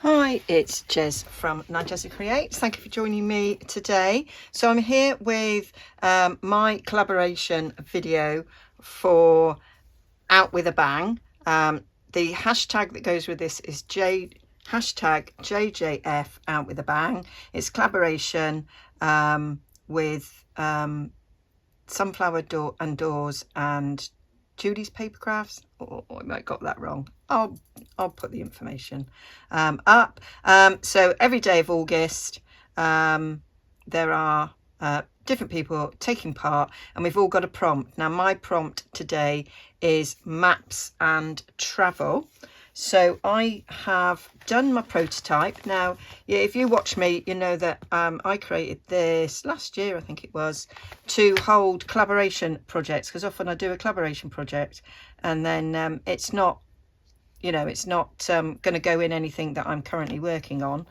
Hi, it's Jez from Nigezza Creates. Thank you for joining me today. So I'm here with my collaboration video for Out With a Bang. The hashtag that goes with this is hashtag JJF Out With a Bang. It's collaboration with Sunflower Doors and Judy's Paper Crafts. Oh, I might got that wrong. I'll put the information up. So every day of August, there are different people taking part, and we've all got a prompt. Now, my prompt today is maps and travel. So I have done my prototype. Now, yeah, if you watch me, you know that I created this last year, I think it was, to hold collaboration projects, because often I do a collaboration project and then it's not, you know, it's not going to go in anything that I'm currently working on.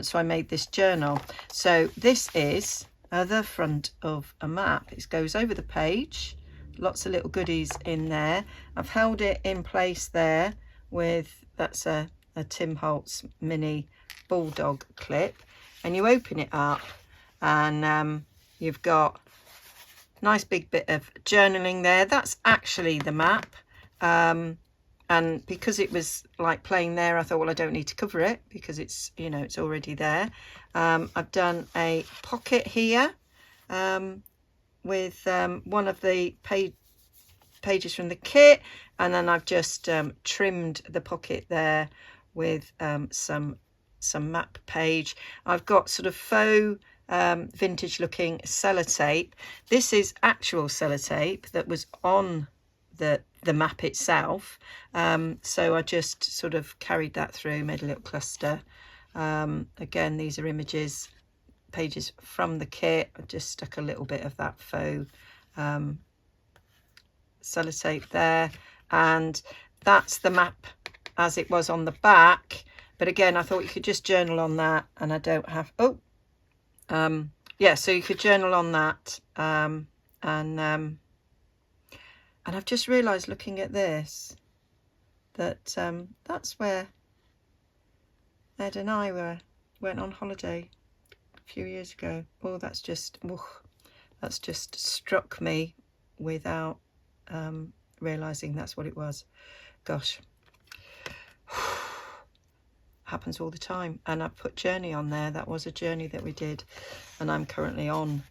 So I made this journal. So this is the front of a map. It goes over the page, lots of little goodies in there. I've held it in place there with, that's a Tim Holtz mini bulldog clip, and you open it up and you've got a nice big bit of journaling there. That's actually the map, and because it was like playing there, I thought, well, I don't need to cover it because it's, you know, it's already there. I've done a pocket here with one of the pages from the kit, and then I've just trimmed the pocket there with some map page. I've got sort of faux vintage looking sellotape. This is actual sellotape that was on the map itself, so I just sort of carried that through, made a little cluster. Again, these are pages from the kit. I just stuck a little bit of that faux sellotape there, and that's the map as it was on the back. But again, I thought you could just journal on that, and I don't have yeah, so you could journal on that, and I've just realized looking at this that that's where Ed and I went on holiday a few years ago. Oh, that's just struck me without realizing that's what it was. Gosh, happens all the time. And I put journey on there. That was a journey that we did, and I'm currently on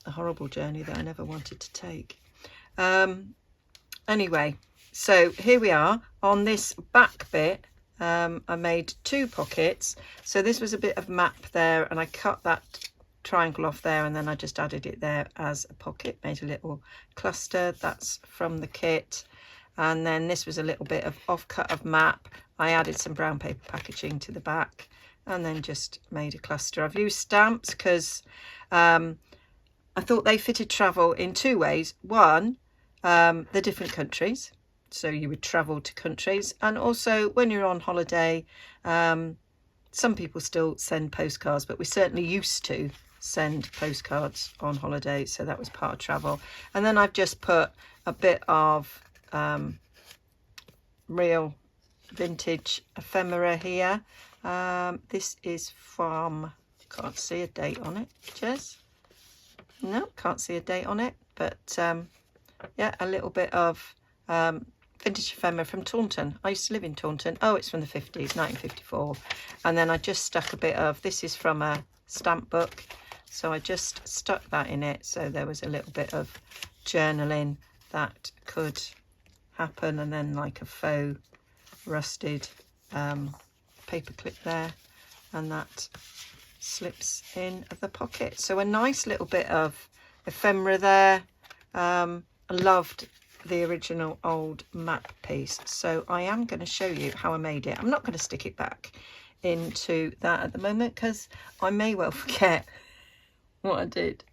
a horrible journey that I never wanted to take. Anyway, so here we are on this back bit. I made two pockets. So this was a bit of map there, and I cut that triangle off there, and then I just added it there as a pocket, made a little cluster. That's from the kit. And then this was a little bit of offcut of map. I added some brown paper packaging to the back, and then just made a cluster. I've used stamps because I thought they fitted travel in two ways. One, the different countries, so you would travel to countries, and also when you're on holiday, some people still send postcards, but we certainly used to send postcards on holiday, so that was part of travel. And then I've just put a bit of real vintage ephemera here. This is from, can't see a date on it, Jez. No, can't see a date on it, but yeah, a little bit of vintage ephemera from Taunton. I used to live in Taunton. Oh, it's from the 50s, 1954. And then I just stuck a bit of, this is from a stamp book, so I just stuck that in it, so there was a little bit of journaling that could happen, and then like a faux rusted paper clip there, and that slips in the pocket. So a nice little bit of ephemera there. I loved the original old map piece, so I am going to show you how I made it. I'm not going to stick it back into that at the moment because I may well forget what I did.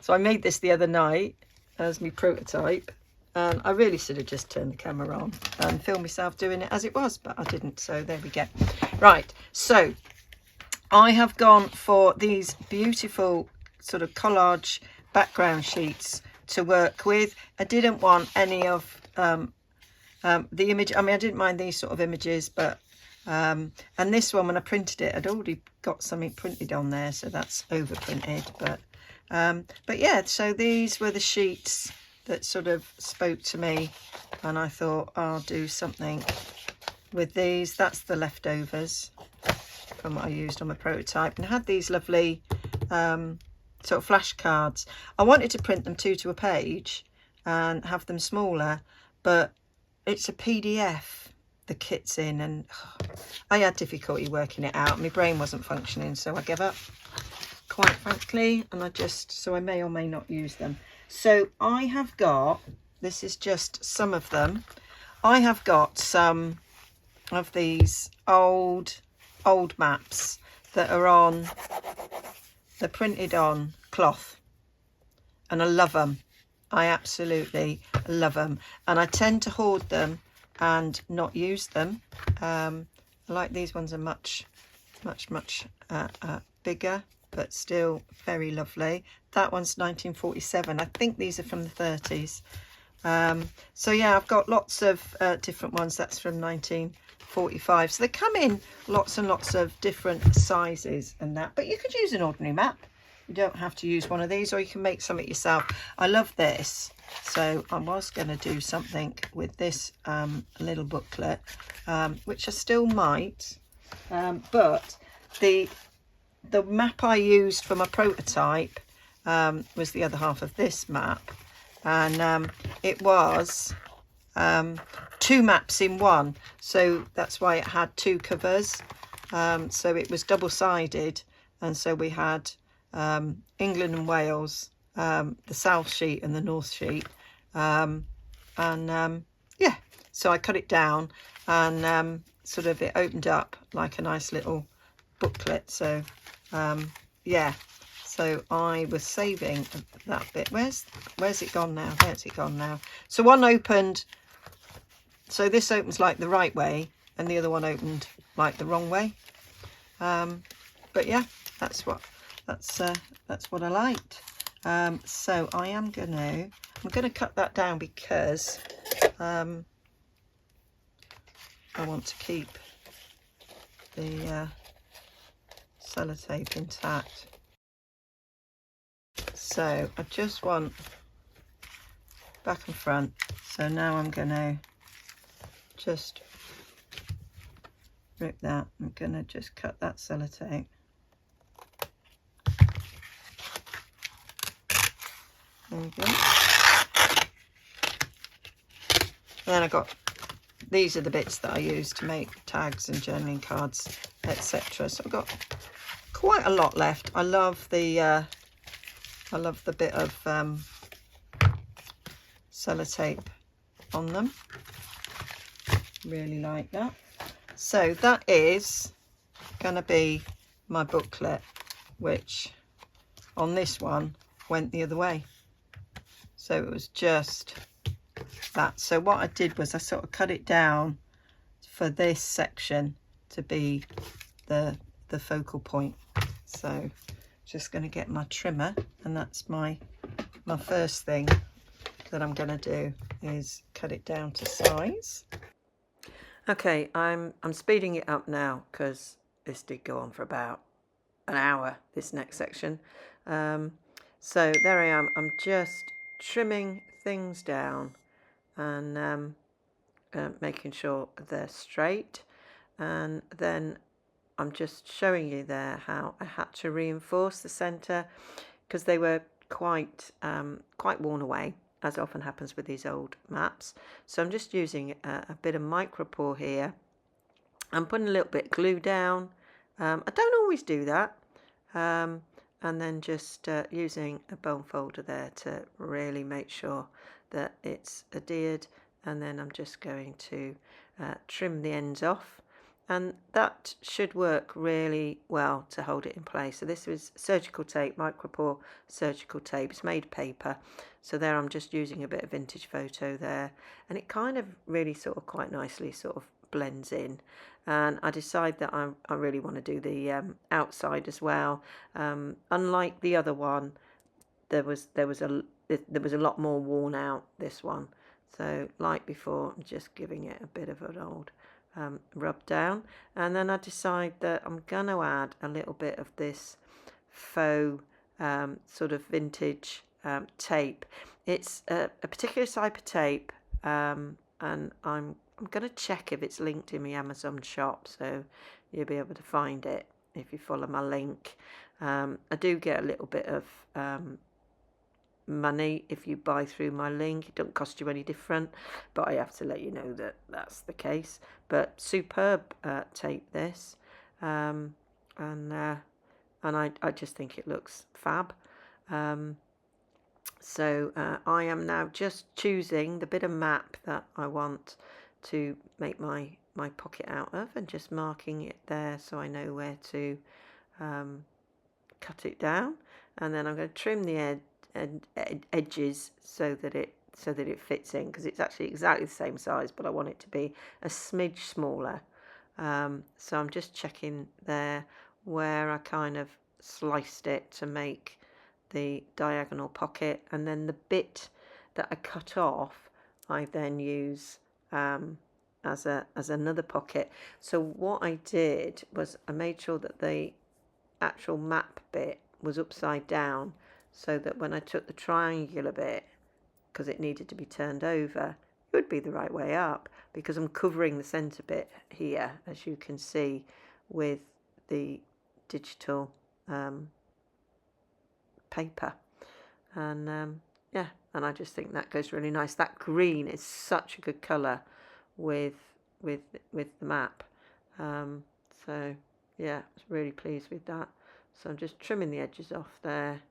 So I made this the other night as my prototype, and I really should have just turned the camera on and filmed myself doing it as it was, but I didn't, so there we go. Right, so I have gone for these beautiful sort of collage background sheets to work with. I didn't want any of the image. I mean, I didn't mind these sort of images, but And this one, when I printed it, I'd already got something printed on there, so that's overprinted. But yeah, so these were the sheets that sort of spoke to me, and I thought I'll do something with these. That's the leftovers from what I used on my prototype, and I had these lovely sort of flashcards. I wanted to print them 2 to a page and have them smaller, but it's a PDF the kit's in, and I had difficulty working it out. My brain wasn't functioning, so I gave up, quite frankly, and so I may or may not use them. So I have got, this is just some of them, I have got some of these old maps that are they're printed on cloth, and I love them. I absolutely love them, and I tend to hoard them and not use them. I like these ones are much bigger, but still very lovely. That one's 1947. I think these are from the 30s. So yeah, I've got lots of different ones. That's from 1945. So they come in lots and lots of different sizes and that, but you could use an ordinary map. You don't have to use one of these, or you can make something yourself. I love this. So I was going to do something with this little booklet, which I still might, but the map I used for my prototype was the other half of this map, and it was 2 maps in one, so that's why it had 2 covers. So it was double-sided, and so we had England and Wales, the south sheet and the north sheet, yeah, so I cut it down, and sort of it opened up like a nice little booklet. So yeah, so I was saving that bit. Where's it gone now? Where's it gone now? So one opened, so this opens like the right way, and the other one opened like the wrong way. But yeah, that's what I liked. So I'm gonna cut that down because I want to keep the sellotape intact. So I just want back and front. So now I'm gonna just rip that. I'm gonna just cut that sellotape. There we go. And then I got, these are the bits that I use to make tags and journaling cards, etc. So I've got quite a lot left. I love the bit of sellotape on them. Really like that. So that is going to be my booklet, which on this one went the other way. So it was just that. So what I did was I sort of cut it down for this section to be the focal point. So just going to get my trimmer, and that's my first thing that I'm going to do is cut it down to size. Okay, I'm speeding it up now because this did go on for about an hour, this next section. So there I am. I'm just trimming things down and making sure they're straight, and then I'm just showing you there how I had to reinforce the centre because they were quite worn away, as often happens with these old maps. So I'm just using a bit of micro pour here. I'm putting a little bit of glue down. I don't always do that. And then just using a bone folder there to really make sure that it's adhered. And then I'm just going to trim the ends off, and that should work really well to hold it in place. So this is surgical tape, micropore surgical tape. It's made of paper. So there I'm just using a bit of vintage photo there, and it kind of really sort of quite nicely sort of blends in. And I decide that I really want to do the outside as well. Unlike the other one, there was a lot more worn out, this one. So like before, I'm just giving it a bit of an old rub down. And then I decide that I'm going to add a little bit of this faux sort of vintage tape. It's a particular type of tape, and I'm going to check if it's linked in my Amazon shop, so you'll be able to find it if you follow my link. I do get a little bit of money if you buy through my link. It don't cost you any different, but I have to let you know that that's the case. But superb tape this, and I just think it looks fab. So I am now just choosing the bit of map that I want to make my pocket out of, and just marking it there so I know where to cut it down. And then I'm going to trim the edges so that it fits in, because it's actually exactly the same size, but I want it to be a smidge smaller. So I'm just checking there where I kind of sliced it to make the diagonal pocket, and then the bit that I cut off I then use as another pocket. So what I did was I made sure that the actual map bit was upside down, so that when I took the triangular bit, because it needed to be turned over, it would be the right way up, because I'm covering the centre bit here, as you can see, with the digital paper. And yeah, and I just think that goes really nice. That green is such a good colour with the map. So yeah, I was really pleased with that. So I'm just trimming the edges off there,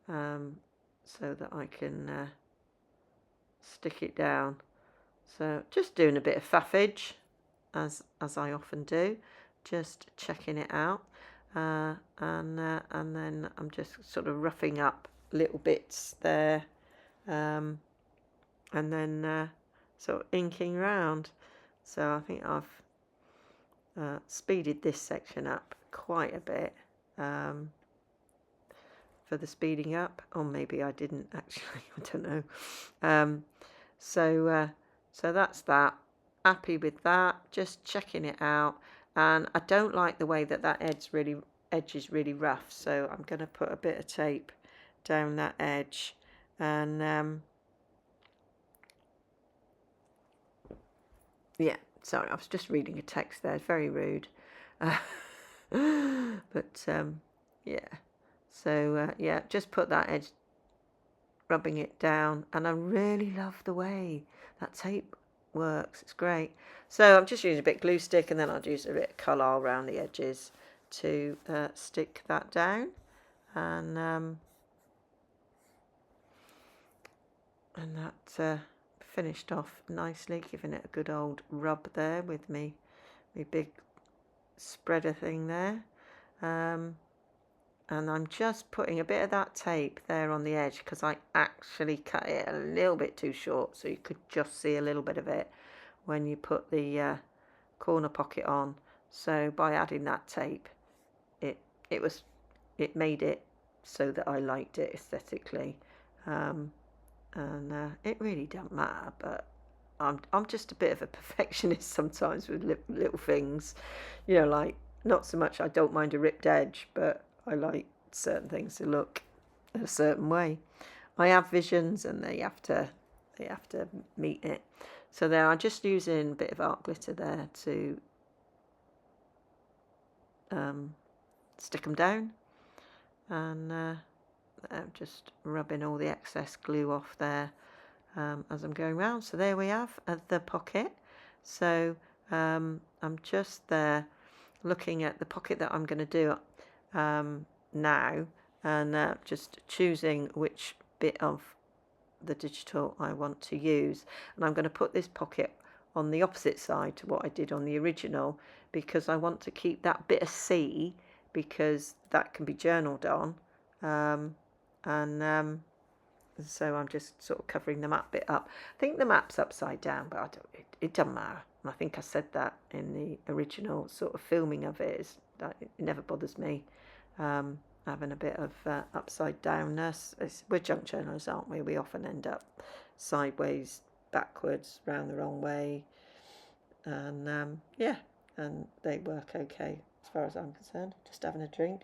so that I can stick it down. So just doing a bit of faffage, as I often do, just checking it out, and then I'm just sort of roughing up little bits there, and then sort of inking around. So I think I've speeded this section up quite a bit for the speeding up, or maybe I didn't actually, I don't know. So that's that. Happy with that, just checking it out. And I don't like the way that edge is really rough, so I'm going to put a bit of tape down that edge. And yeah, sorry, I was just reading a text there, very rude. But yeah, so yeah, just put that edge, rubbing it down, and I really love the way that tape works. It's great. So I'm just using a bit of glue stick, and then I'll use a bit of Collab around the edges to stick that down, and that finished off nicely, giving it a good old rub there with me big spreader thing there. And I'm just putting a bit of that tape there on the edge, because I actually cut it a little bit too short, so you could just see a little bit of it when you put the corner pocket on. So by adding that tape, it made it so that I liked it aesthetically, and it really don't matter, but I'm just a bit of a perfectionist sometimes with little things, like, not so much I don't mind a ripped edge, but I like certain things to look a certain way. I have visions, and they have to meet it. So there, I'm just using a bit of art glitter there to stick them down, and I'm just rubbing all the excess glue off there as I'm going around. So there we have the pocket. So I'm just there looking at the pocket that I'm going to do now, and just choosing which bit of the digital I want to use. And I'm going to put this pocket on the opposite side to what I did on the original, because I want to keep that bit of C, because that can be journaled on, and so I'm just sort of covering the map bit up. I think the map's upside down, but it doesn't matter. And I think I said that in the original sort of filming of it, is that it never bothers me having a bit of upside downness. We're junk journalists, aren't we? We often end up sideways, backwards, round the wrong way, and yeah, and they work okay as far as I'm concerned. Just having a drink,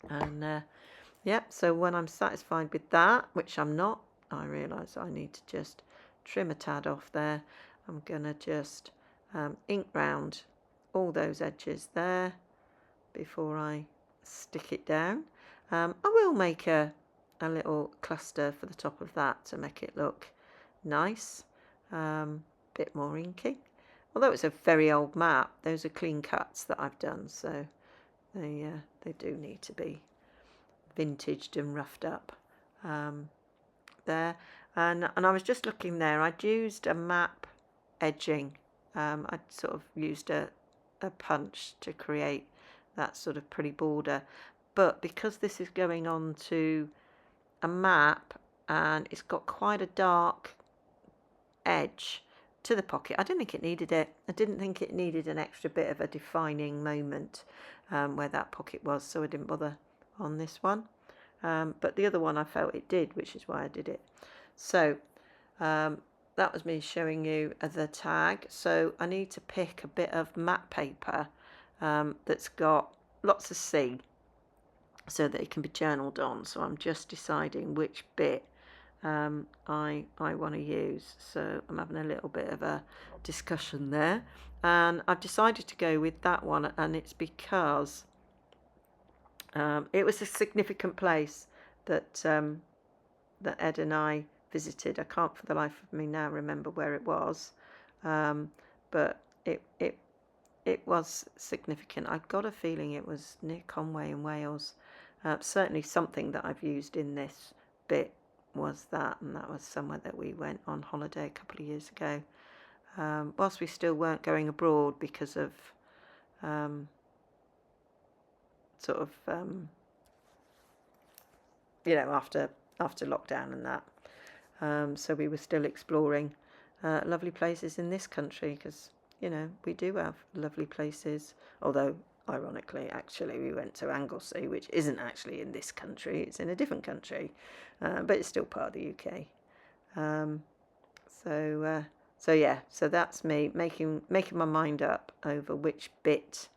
and yeah, so when I'm satisfied with that, which I'm not, I realise I need to just trim a tad off there. I'm gonna just ink round all those edges there before I stick it down. I will make a little cluster for the top of that to make it look nice, bit more inky. Although it's a very old map, those are clean cuts that I've done, so they do need to be vintaged and roughed up there. And I was just looking there, I'd used a map edging. I'd sort of used a punch to create that sort of pretty border, but because this is going on to a map and it's got quite a dark edge to the pocket, I didn't think it needed it. I didn't think it needed an extra bit of a defining moment where that pocket was, so I didn't bother on this one. But the other one I felt it did, which is why I did it. So that was me showing you the tag. So I need to pick a bit of matte paper that's got lots of C so that it can be journaled on. So I'm just deciding which bit I want to use. So I'm having a little bit of a discussion there, and I've decided to go with that one, and it's because it was a significant place that that Ed and I visited. I can't for the life of me now remember where it was, but it was significant. I've got a feeling it was near Conway in Wales. Certainly something that I've used in this bit was that, and that was somewhere that we went on holiday a couple of years ago, whilst we still weren't going abroad because of sort of you know, after lockdown and that. So we were still exploring lovely places in this country, because, you know, we do have lovely places, although ironically actually we went to Anglesey, which isn't actually in this country, it's in a different country, but it's still part of the UK. So yeah, so that's me making my mind up over which bit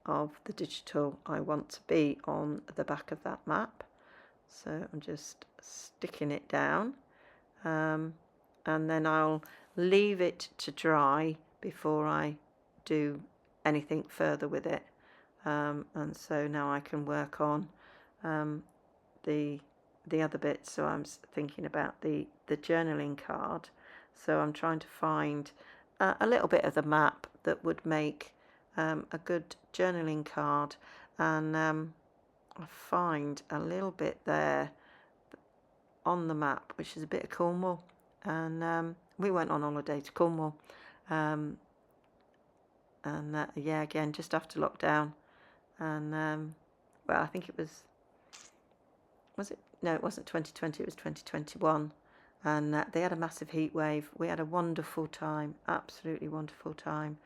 of the digital I want to be on the back of that map. So I'm just sticking it down, and then I'll leave it to dry before I do anything further with it, and so now I can work on the other bits. So I'm thinking about the journaling card, so I'm trying to find a little bit of the map that would make a good journaling card, and I find a little bit there on the map which is a bit of Cornwall, and we went on holiday to Cornwall, and yeah, again just after lockdown, and well, I think it was it? No, it wasn't 2020, it was 2021, and they had a massive heat wave. We had a wonderful time, absolutely wonderful time.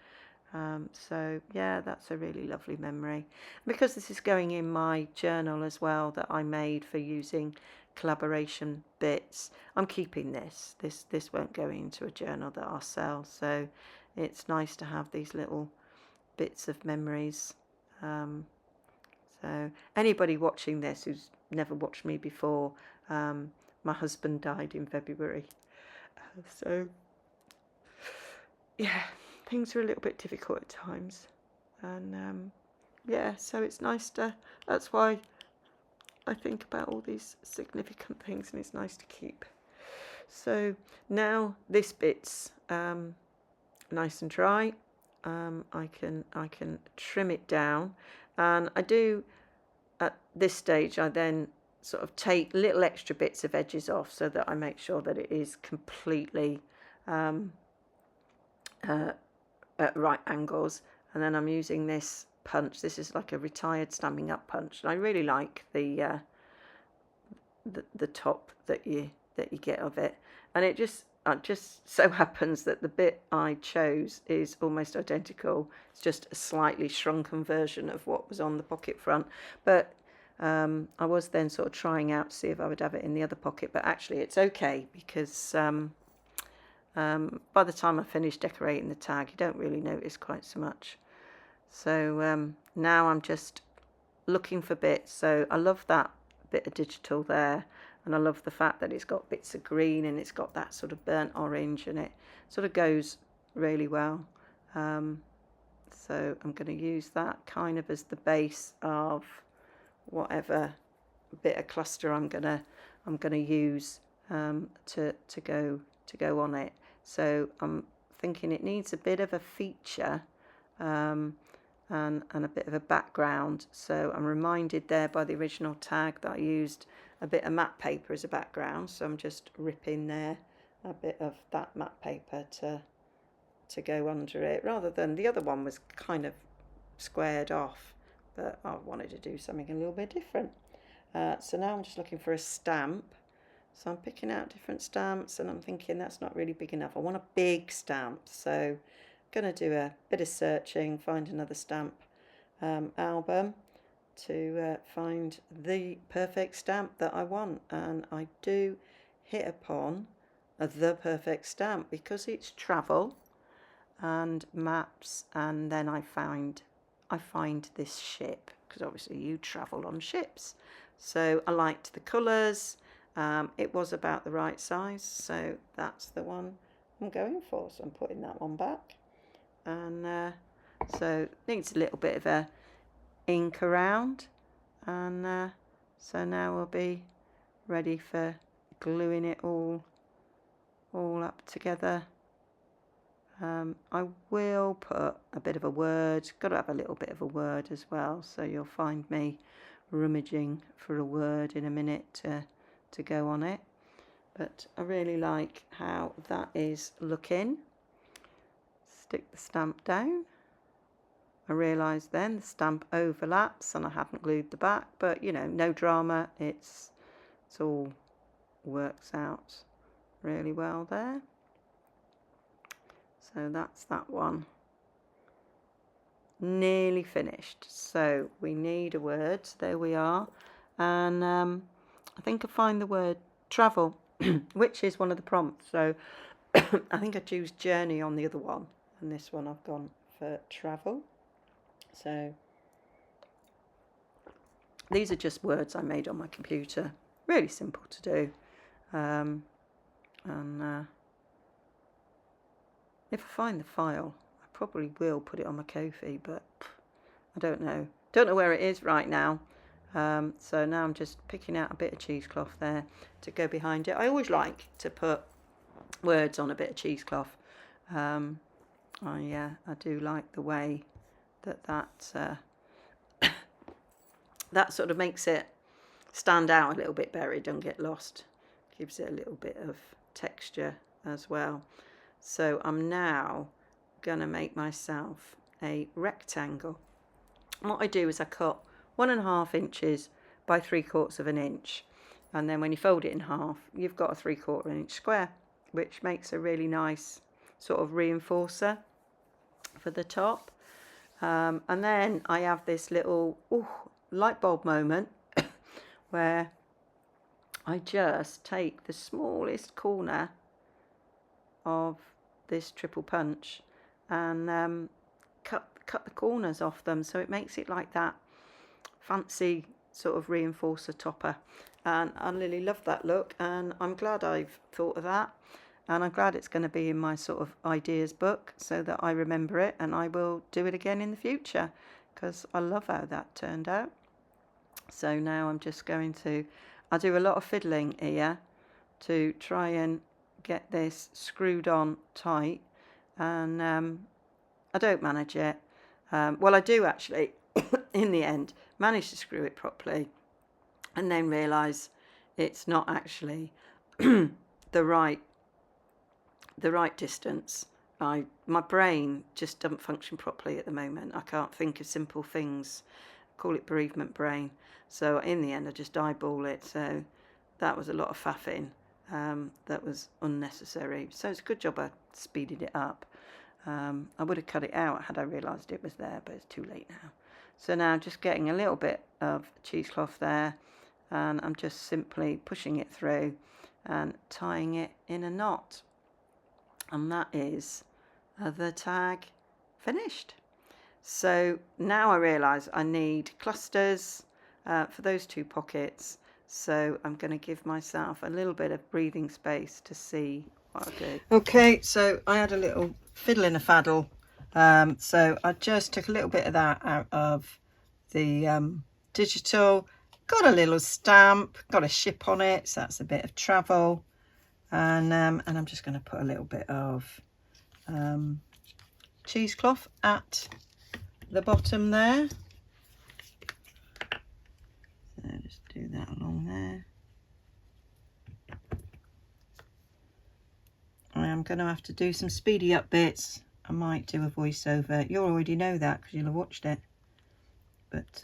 So yeah, that's a really lovely memory. Because this is going in my journal as well that I made for using collaboration bits, I'm keeping this. This won't go into a journal that I'll sell, so it's nice to have these little bits of memories. So anybody watching this who's never watched me before, my husband died in February, so yeah, things are a little bit difficult at times, and yeah, so it's nice to, that's why I think about all these significant things, and it's nice to keep. So now this bit's nice and dry, I can trim it down, and I do at this stage, I then sort of take little extra bits of edges off so that I make sure that it is completely at right angles, and then I'm using this punch. This is like a retired standing up punch, and I really like the top that you get of it, and it just so happens that the bit I chose is almost identical. It's just a slightly shrunken version of what was on the pocket front, but I was then sort of trying out to see if I would have it in the other pocket, but actually it's okay, because by the time I finish decorating the tag, you don't really notice quite so much. So now I'm just looking for bits. So I love that bit of digital there, and I love the fact that it's got bits of green and it's got that sort of burnt orange, and it sort of goes really well. So I'm going to use that kind of as the base of whatever bit of cluster I'm gonna use to go on it. So I'm thinking it needs a bit of a feature and a bit of a background. So I'm reminded there by the original tag that I used a bit of matte paper as a background. So I'm just ripping there a bit of that matte paper to go under it, rather than the other one was kind of squared off, but I wanted to do something a little bit different. So now I'm just looking for a stamp. So I'm picking out different stamps, and I'm thinking that's not really big enough. I want a big stamp. So I'm going to do a bit of searching, find another stamp album to find the perfect stamp that I want. And I do hit upon the perfect stamp because it's travel and maps, and then I find this ship, because obviously you travel on ships. So I liked the colours, it was about the right size, so that's the one I'm going for. So I'm putting that one back, and so it needs a little bit of a ink around, and so now we'll be ready for gluing it all up together. I will put a bit of a word, got to have a little bit of a word as well, so you'll find me rummaging for a word in a minute to go on it. But I really like how that is looking. Stick the stamp down. I realised then the stamp overlaps and I hadn't glued the back, but you know, no drama, it's all works out really well there. So that's that one. Nearly finished. So we need a word. There we are. And I think I find the word travel, which is one of the prompts. So I think I choose journey on the other one. And this one I've gone for travel. So these are just words I made on my computer. Really simple to do. If I find the file, I probably will put it on my Ko-fi, but I don't know. Don't know where it is right now. So now I'm just picking out a bit of cheesecloth there to go behind it. I always like to put words on a bit of cheesecloth. I do like the way that that sort of makes it stand out a little bit better. It don't get lost. Gives it a little bit of texture as well. So I'm now going to make myself a rectangle. And what I do is I cut 1.5 inches by 3/4 of an inch. And then when you fold it in half, you've got a 3/4 inch square, which makes a really nice sort of reinforcer for the top. And then I have this little light bulb moment where I just take the smallest corner of this triple punch and cut the corners off them, so it makes it like that fancy sort of reinforcer topper, and I really love that look, and I'm glad I've thought of that, and I'm glad it's going to be in my sort of ideas book so that I remember it and I will do it again in the future, because I love how that turned out. So now I'm just going to, I do a lot of fiddling here to try and get this screwed on tight, and I don't manage it. Well, I do actually in the end manage to screw it properly, and then realise it's not actually the right distance. My brain just doesn't function properly at the moment. I can't think of simple things. I call it bereavement brain. So in the end I just eyeball it. So that was a lot of faffing. That was unnecessary. So it's a good job I speeded it up. I would have cut it out had I realised it was there, but it's too late now. So now I'm just getting a little bit of cheesecloth there, and I'm just simply pushing it through and tying it in a knot. And that is the tag finished. So now I realise I need clusters for those 2 pockets. So I'm going to give myself a little bit of breathing space to see what I'll do. Okay, so I had a little fiddle in a faddle. So I just took a little bit of that out of the digital, got a little stamp, got a ship on it, so that's a bit of travel. And I'm just going to put a little bit of cheesecloth at the bottom there. So just do that along there. I am going to have to do some speedy up bits. I might do a voiceover. You already know that because you'll have watched it. But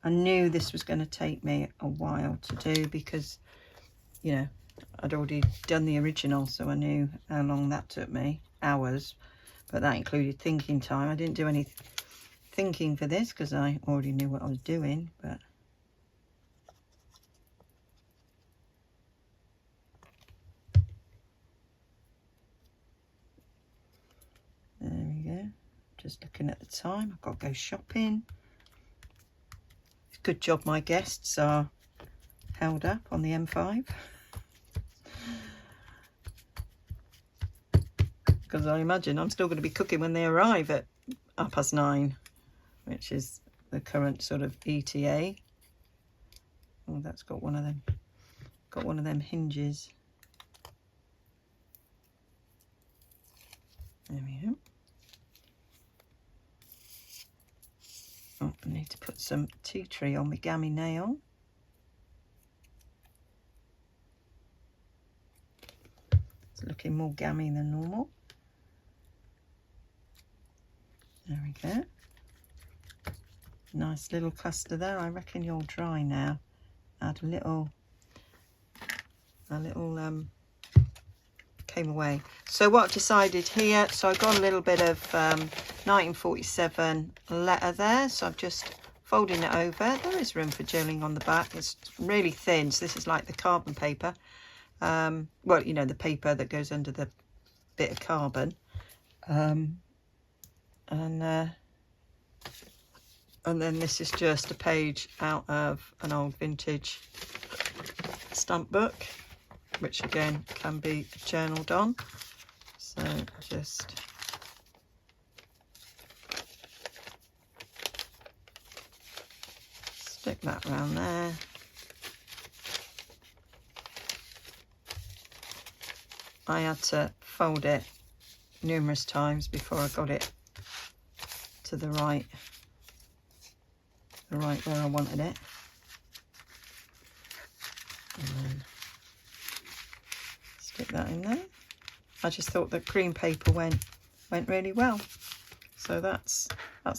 I knew this was going to take me a while to do because, you know, I'd already done the original, so I knew how long that took me. Hours. But that included thinking time. I didn't do any thinking for this because I already knew what I was doing. But there we go. Just looking at the time. I've got to go shopping. Good job my guests are held up on the M5. Because I imagine I'm still going to be cooking when they arrive at 9:30, which is the current sort of ETA. Oh, that's got one of them hinges. There we go. Oh, I need to put some tea tree on my gammy nail. It's looking more gammy than normal. There we go. Nice little cluster there. I reckon you're dry now. Add a little came away. So what I've decided here, so I got a little bit of 1947 letter there, so I'm just folding it over. There is room for journaling on the back. It's really thin, so this is like the carbon paper. Well, you know, the paper that goes under the bit of carbon. And then this is just a page out of an old vintage stamp book, which again can be journaled on. So just stick that around there. I had to fold it numerous times before I got it to the right where I wanted it. And then stick that in there. I just thought that cream paper went really well. So that's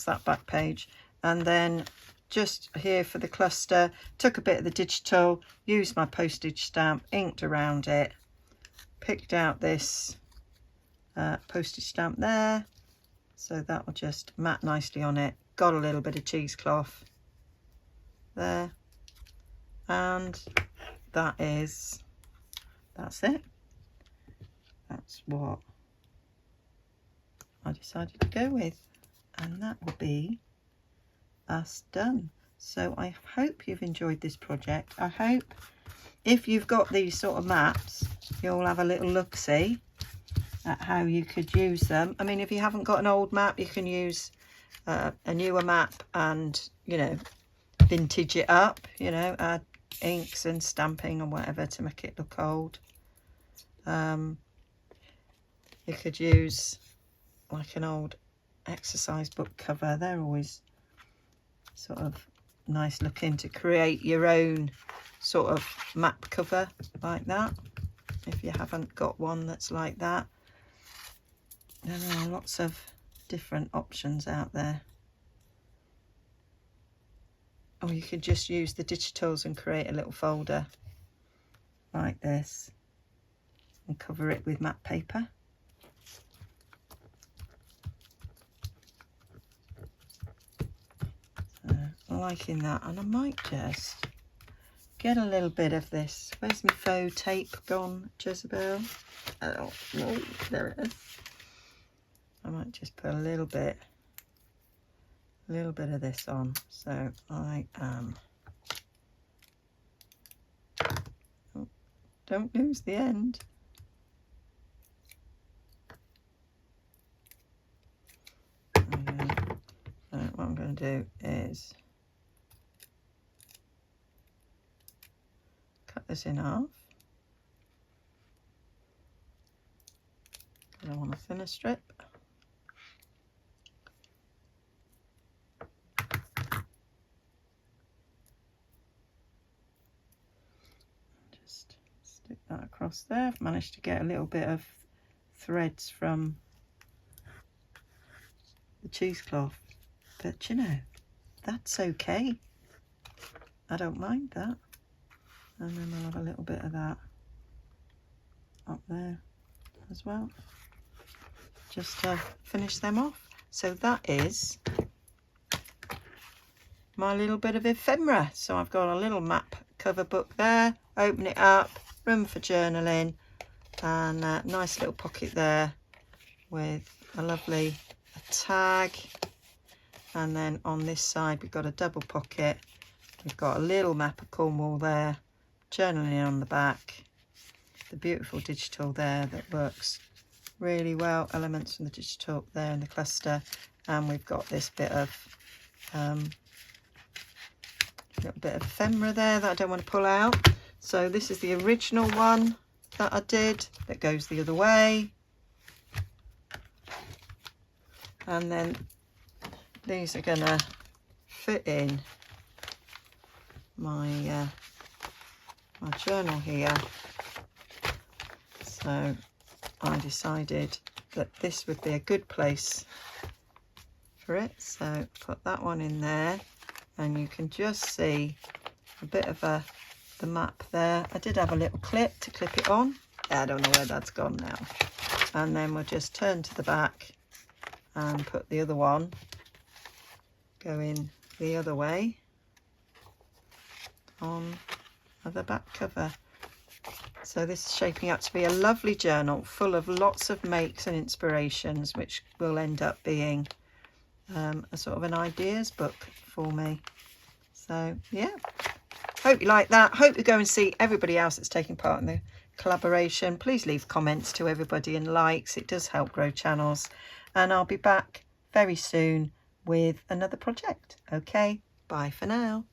that back page. And then just here for the cluster, took a bit of the digital, used my postage stamp, inked around it, picked out this postage stamp there, so that will just mat nicely on it. Got a little bit of cheesecloth there, and that's it. That's what I decided to go with, and that will be us done. So I hope you've enjoyed this project. I hope if you've got these sort of maps, you'll have a little look-see at how you could use them. I mean, if you haven't got an old map, you can use a newer map and, you know, vintage it up, you know, add inks and stamping or whatever to make it look old. You could use like an old exercise book cover. They're always sort of nice looking to create your own sort of map cover like that, if you haven't got one that's like that. There are lots of different options out there. Or you could just use the digitals and create a little folder like this and cover it with matte paper. So I'm liking that, and I might just get a little bit of this. Where's my faux tape gone, Jezebel? Oh, no, there it is. I might just put a little bit of this on. So I am, oh, don't lose the end. Okay. So what I'm going to do is cut this in half. I want a thinner strip. Just stick that across there. I've managed to get a little bit of threads from the cheesecloth, but you know, that's okay. I don't mind that. And then we'll have a little bit of that up there as well, just to finish them off. So that is my little bit of ephemera. So I've got a little map cover book there, open it up, room for journaling, and a nice little pocket there with a lovely tag. And then on this side we've got a double pocket, we've got a little map of Cornwall there, journaling on the back, the beautiful digital there that works really well, elements from the digital there in the cluster, and we've got this bit of little bit of ephemera there that I don't want to pull out. So this is the original one that I did that goes the other way, and then these are gonna fit in my my journal here. So I decided that this would be a good place for it, so put that one in there, and you can just see a bit of the map there. I did have a little clip to clip it on. I don't know where that's gone now. And then we'll just turn to the back and put the other one going the other way on the back cover. So this is shaping up to be a lovely journal full of lots of makes and inspirations, which will end up being a sort of an ideas book for me. So yeah, hope you like that. Hope you go and see everybody else that's taking part in the collaboration. Please leave comments to everybody and likes. It does help grow channels, and I'll be back very soon with another project. Okay, bye for now.